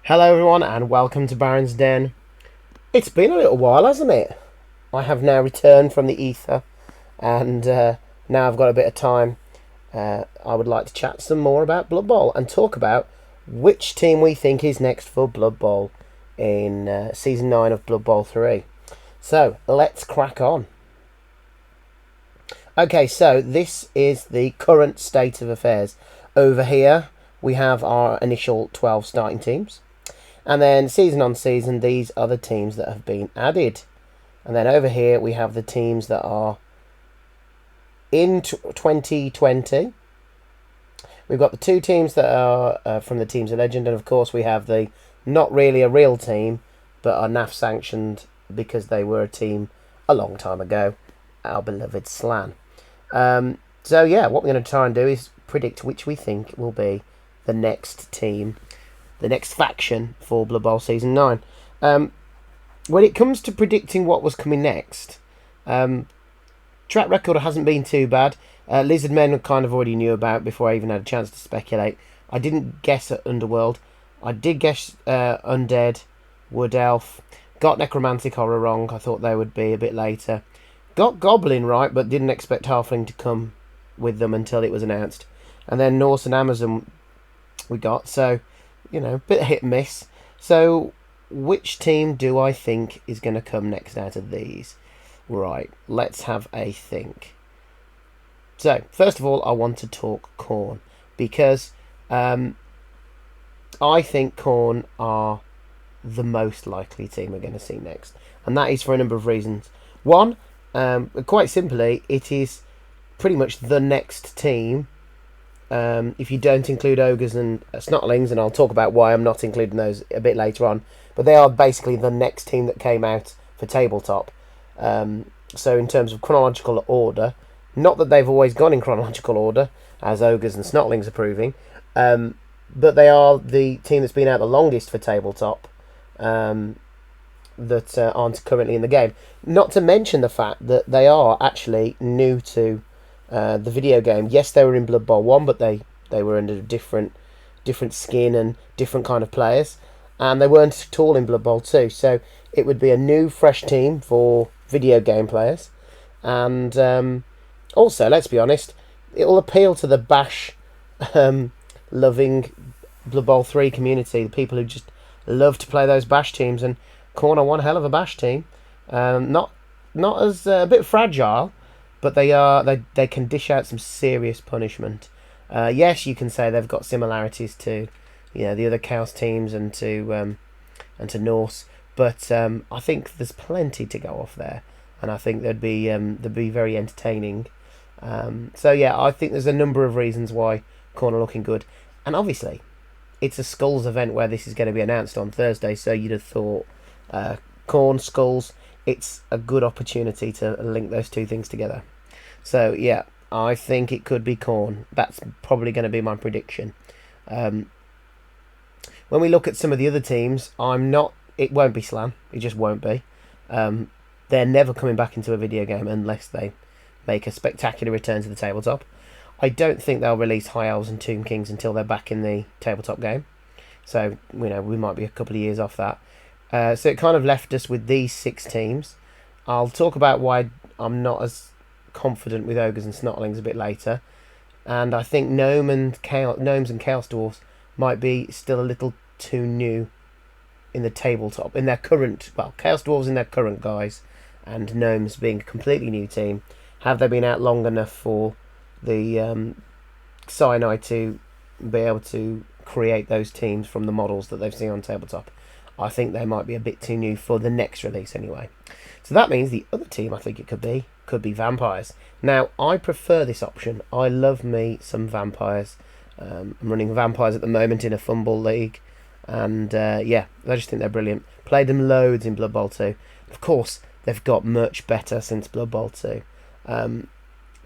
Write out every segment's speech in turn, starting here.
Hello everyone and welcome to Baron's Den. It's been a little while, hasn't it? I have now returned from the ether and now I've got a bit of time. I would like to chat some more about Blood Bowl and talk about which team we think is next for Blood Bowl in Season 9 of Blood Bowl 3. So, let's crack on. Okay, so this is the current state of affairs. Over here we have our initial 12 starting teams. And then season on season, these are the teams that have been added. And then over here, we have the teams that are in 2020. We've got the two teams that are from the Teams of Legend. And of course, we have the not really a real team, but are NAF sanctioned because they were a team a long time ago. Our beloved Slan. So yeah, what we're going to try and do is predict which we think will be the next team, the next faction for Blood Bowl Season 9. When it comes to predicting what was coming next, track record hasn't been too bad. Lizard Men I kind of already knew about before I even had a chance to speculate. I didn't guess at Underworld. I did guess Undead, Wood Elf. Got Necromantic Horror wrong. I thought they would be a bit later. Got Goblin right, but didn't expect Halfling to come with them until it was announced. And then Norse and Amazon we got, so you know, bit of hit and miss. So, which team do I think is going to come next out of these? Right, let's have a think. So, first of all, I want to talk Khorne, because I think Khorne are the most likely team we're going to see next. And that is for a number of reasons. One, quite simply, it is pretty much the next team. If you don't include Ogres and Snarlings, and I'll talk about why I'm not including those a bit later on, but they are basically the next team that came out for tabletop. So in terms of chronological order, not that they've always gone in chronological order, as Ogres and Snarlings are proving, but they are the team that's been out the longest for tabletop, that aren't currently in the game. Not to mention the fact that they are actually new to the video game. Yes, they were in Blood Bowl 1, but they were under different skin and different kind of players, and they weren't at all in Blood Bowl 2, so it would be a new, fresh team for video game players. And also, let's be honest, it will appeal to the bash loving Blood Bowl 3 community, the people who just love to play those bash teams, and Khorne are one hell of a bash team. Not as a bit fragile, but they can dish out some serious punishment. Yes, you can say they've got similarities to, the other Chaos teams and to Norse, but I think there's plenty to go off there, and I think they'd be very entertaining. So yeah, I think there's a number of reasons why Khorne are looking good, and obviously it's a Skulls event where this is going to be announced on Thursday, so you'd have thought Khorne, Skulls, it's a good opportunity to link those two things together. So yeah, I think it could be Khorne. That's probably going to be my prediction. When we look at some of the other teams, it won't be Slan. It just won't be. They're never coming back into a video game unless they make a spectacular return to the tabletop. I don't think they'll release High Elves and Tomb Kings until they're back in the tabletop game. So, we might be a couple of years off that. So it kind of left us with these 6 teams. I'll talk about why I'm not as confident with Ogres and Snarlings a bit later. And I think Gnomes and Chaos Dwarfs might be still a little too new in the tabletop. In their current, Chaos Dwarves in their current guise, and Gnomes being a completely new team. Have they been out long enough for the Cyanide to be able to create those teams from the models that they've seen on tabletop? I think they might be a bit too new for the next release anyway. So that means the other team I think it could be Vampires. Now, I prefer this option. I love me some Vampires. I'm running Vampires at the moment in a Fumble League. And yeah, I just think they're brilliant. Played them loads in Blood Bowl 2. Of course, they've got much better since Blood Bowl 2.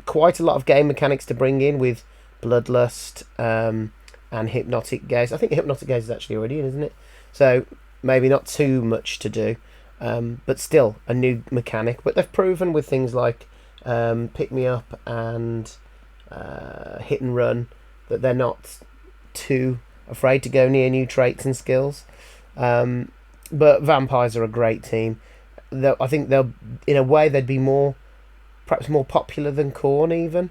Quite a lot of game mechanics to bring in with Bloodlust and Hypnotic Gaze. I think Hypnotic Gaze is actually already in, isn't it? So maybe not too much to do, but still a new mechanic. But they've proven with things like Pick Me Up and Hit and Run that they're not too afraid to go near new traits and skills. But Vampires are a great team. I think they'll, in a way, they'd be perhaps more popular than Khorne even,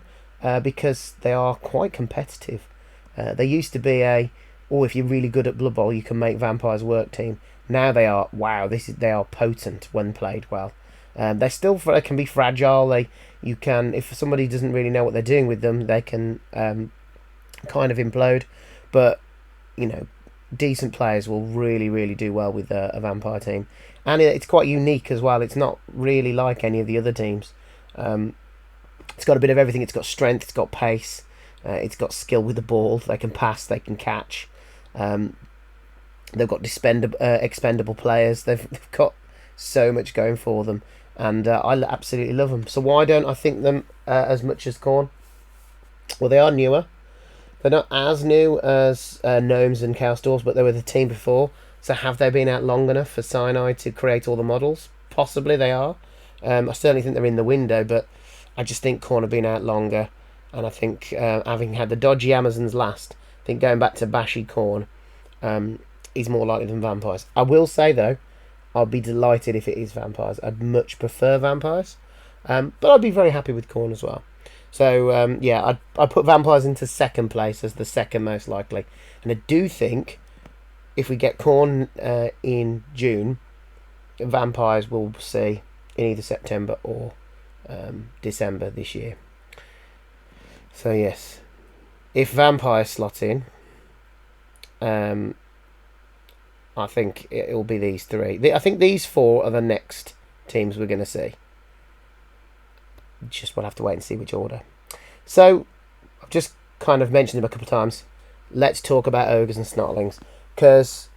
because they are quite competitive. They used to be if you're really good at Blood Bowl, you can make Vampires work team. Now they are, wow, they are potent when played well. They can be fragile. You can, if somebody doesn't really know what they're doing with them, they can kind of implode. But decent players will really do well with a Vampire team, and it's quite unique as well. It's not really like any of the other teams. It's got a bit of everything. It's got strength, it's got pace, it's got skill with the ball. They can pass, they can catch. They've got expendable players. They've got so much going for them, and I absolutely love them. So why don't I think them as much as Khorne? Well, they are newer. They're not as new as Gnomes and Chaos Dwarves, but they were the team before. So have they been out long enough for Cyanide to create all the models? Possibly they are. I certainly think they're in the window, but I just think Khorne have been out longer. And I think having had the dodgy Amazons last, I think going back to Bashy Khorne is more likely than Vampires. I will say, though, I'd be delighted if it is Vampires. I'd much prefer Vampires. But I'd be very happy with Khorne as well. So, I'd put Vampires into second place as the second most likely. And I do think if we get Khorne in June, Vampires will see in either September or December this year. So, yes. If Vampires slot in, I think it will be these three. I think these four are the next teams we're going to see. Just we'll have to wait and see which order. So, I've just kind of mentioned them a couple of times. Let's talk about Ogres and Snarlings. Because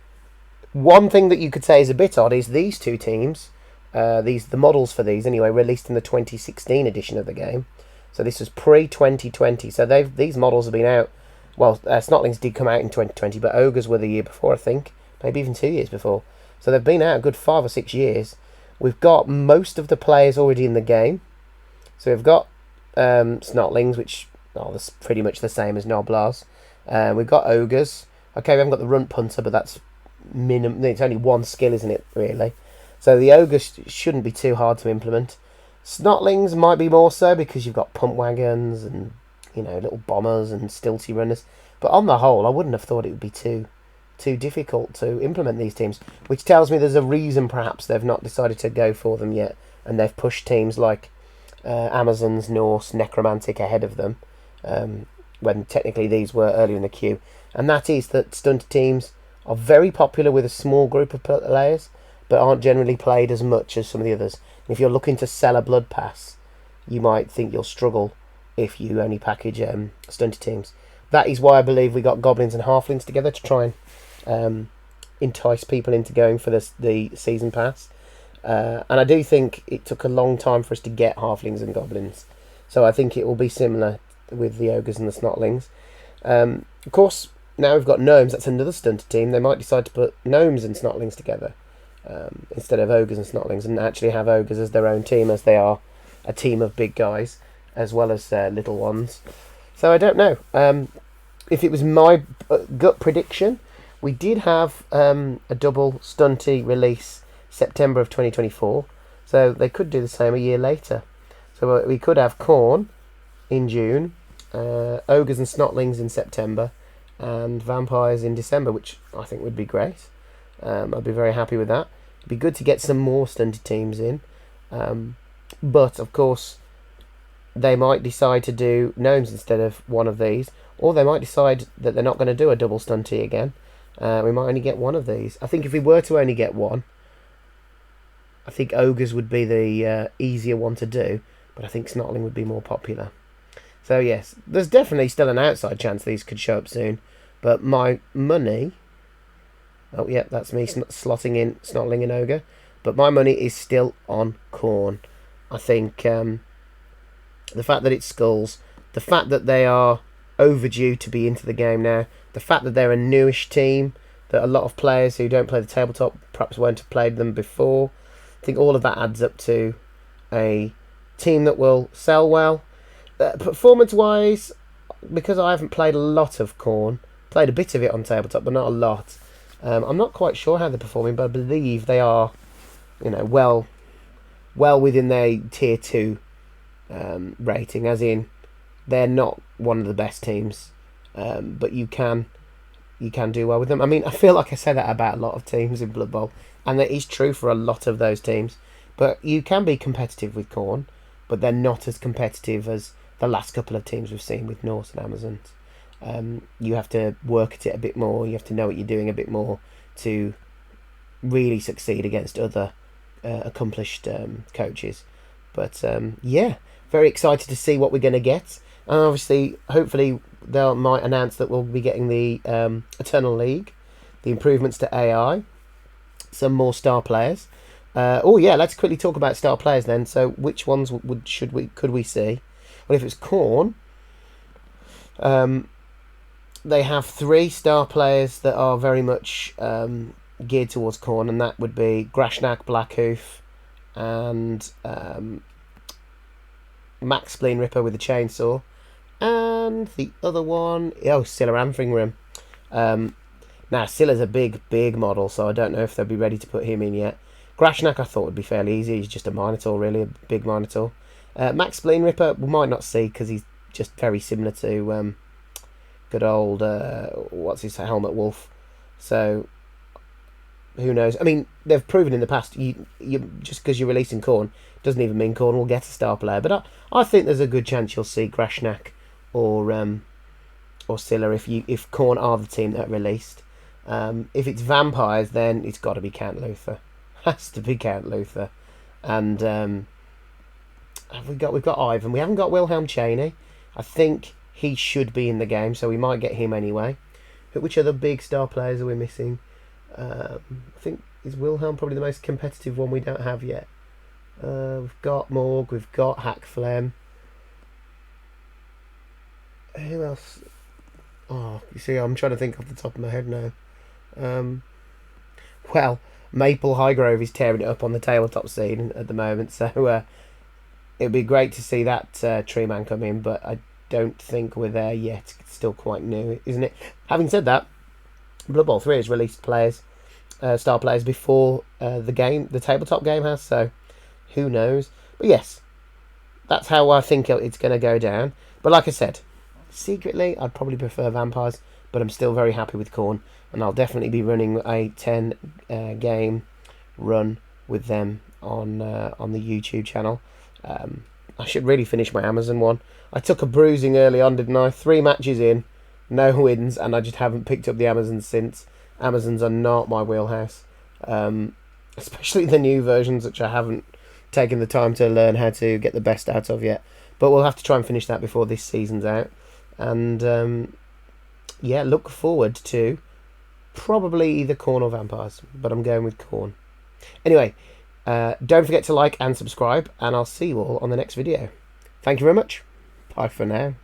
one thing that you could say is a bit odd is these two teams, the models for these anyway, released in the 2016 edition of the game. So this was pre-2020. So these models have been out. Well, Snarlings did come out in 2020, but Ogres were the year before, I think. Maybe even 2 years before. So they've been out a good 5 or 6 years. We've got most of the players already in the game. So we've got Snarlings, which are pretty much the same as Noblars. We've got Ogres. Okay, we haven't got the Runt Punter, but that's minimum. It's only one skill, isn't it, really? So the Ogres shouldn't be too hard to implement. Snarlings might be more so because you've got pump wagons and little bombers and stilty runners. But on the whole, I wouldn't have thought it would be too difficult to implement these teams, which tells me there's a reason perhaps they've not decided to go for them yet, and they've pushed teams like Amazons, Norse, Necromantic ahead of them, when technically these were earlier in the queue. And that is that stunted teams are very popular with a small group of players, but aren't generally played as much as some of the others. If you're looking to sell a blood pass, you might think you'll struggle if you only package stunted teams. That is why I believe we got goblins and halflings together to try and entice people into going for the season pass. And I do think it took a long time for us to get halflings and goblins. So I think it will be similar with the Ogres and the Snarlings. Of course, now we've got Gnomes. That's another stunted team. They might decide to put Gnomes and Snarlings together instead of Ogres and Snarlings, and actually have Ogres as their own team, as they are a team of big guys as well as little ones. So I don't know. If it was my gut prediction, we did have a double stunty release September of 2024, so they could do the same a year later. So we could have Khorne in June, Ogres and Snarlings in September, and Vampires in December, which I think would be great. I'd be very happy with that. It'd be good to get some more stunted teams in, but of course they might decide to do Gnomes instead of one of these, or they might decide that they're not going to do a double stunty again. We might only get one of these. I think if we were to only get one, I think Ogres would be the easier one to do, but I think Snarling would be more popular. So yes, there's definitely still an outside chance these could show up soon, but my money... Oh yeah, that's me slotting in Snarling and Ogre, but my money is still on Khorne. I think the fact that it's Skulls, the fact that they are overdue to be into the game now, the fact that they're a newish team, that a lot of players who don't play the tabletop perhaps won't have played them before, I think all of that adds up to a team that will sell well. Performance-wise, because I haven't played a lot of Khorne, played a bit of it on tabletop, but not a lot, I'm not quite sure how they're performing, but I believe they are, well within their tier 2 rating, as in they're not one of the best teams, but you can do well with them. I mean, I feel like I say that about a lot of teams in Blood Bowl, and that is true for a lot of those teams. But you can be competitive with Khorne, but they're not as competitive as the last couple of teams we've seen with Norse and Amazons. You have to work at it a bit more. You have to know what you're doing a bit more to really succeed against other accomplished coaches. But yeah, very excited to see what we're going to get. And obviously, hopefully, they might announce that we'll be getting the Eternal League, the improvements to AI, some more star players. Oh yeah, let's quickly talk about star players then. So, which ones could we see? Well, if it's Khorne, they have 3 star players that are very much geared towards Khorne, and that would be Grashnak, Blackhoof, and Max Spleen Ripper with a chainsaw. And the other one, Scylla Anfingrim. Now, Scylla's a big model, so I don't know if they'll be ready to put him in yet. Grashnak I thought would be fairly easy. He's just a Minotaur, really, a big Minotaur. Max Spleen Ripper we might not see because he's just very similar to good old, what's his Helmet Wolf. So, who knows? I mean, they've proven in the past, you just because you're releasing Khorne doesn't even mean Khorne will get a star player. But I think there's a good chance you'll see Grashnak or Scylla if Khorne are the team that are released. If it's vampires, then it's got to be Count Luthor. Has to be Count Luthor. And we've got Ivan. We haven't got Wilhelm Chaney. I think he should be in the game, so we might get him anyway. But which other big star players are we missing? I think is Wilhelm probably the most competitive one we don't have yet. We've got Morg. We've got Hackflem. Who else? Oh, you see, I'm trying to think off the top of my head now. Well, Maple Highgrove is tearing it up on the tabletop scene at the moment, so it'd be great to see that Tree Man come in, but I don't think we're there yet. It's still quite new, isn't it? Having said that, Blood Bowl 3 has released star players before the tabletop game has, so who knows? But yes, that's how I think it's going to go down. But like I said, secretly, I'd probably prefer vampires, but I'm still very happy with Khorne, and I'll definitely be running a 10 game run with them on the YouTube channel. I should really finish my Amazon one. I took a bruising early on, didn't I? 3 matches in, no wins, and I just haven't picked up the Amazons since. Amazons are not my wheelhouse, especially the new versions, which I haven't taken the time to learn how to get the best out of yet. But we'll have to try and finish that before this season's out. And yeah, look forward to probably either Khorne or vampires, but I'm going with Khorne. Anyway, don't forget to like and subscribe, and I'll see you all on the next video. Thank you very much. Bye for now.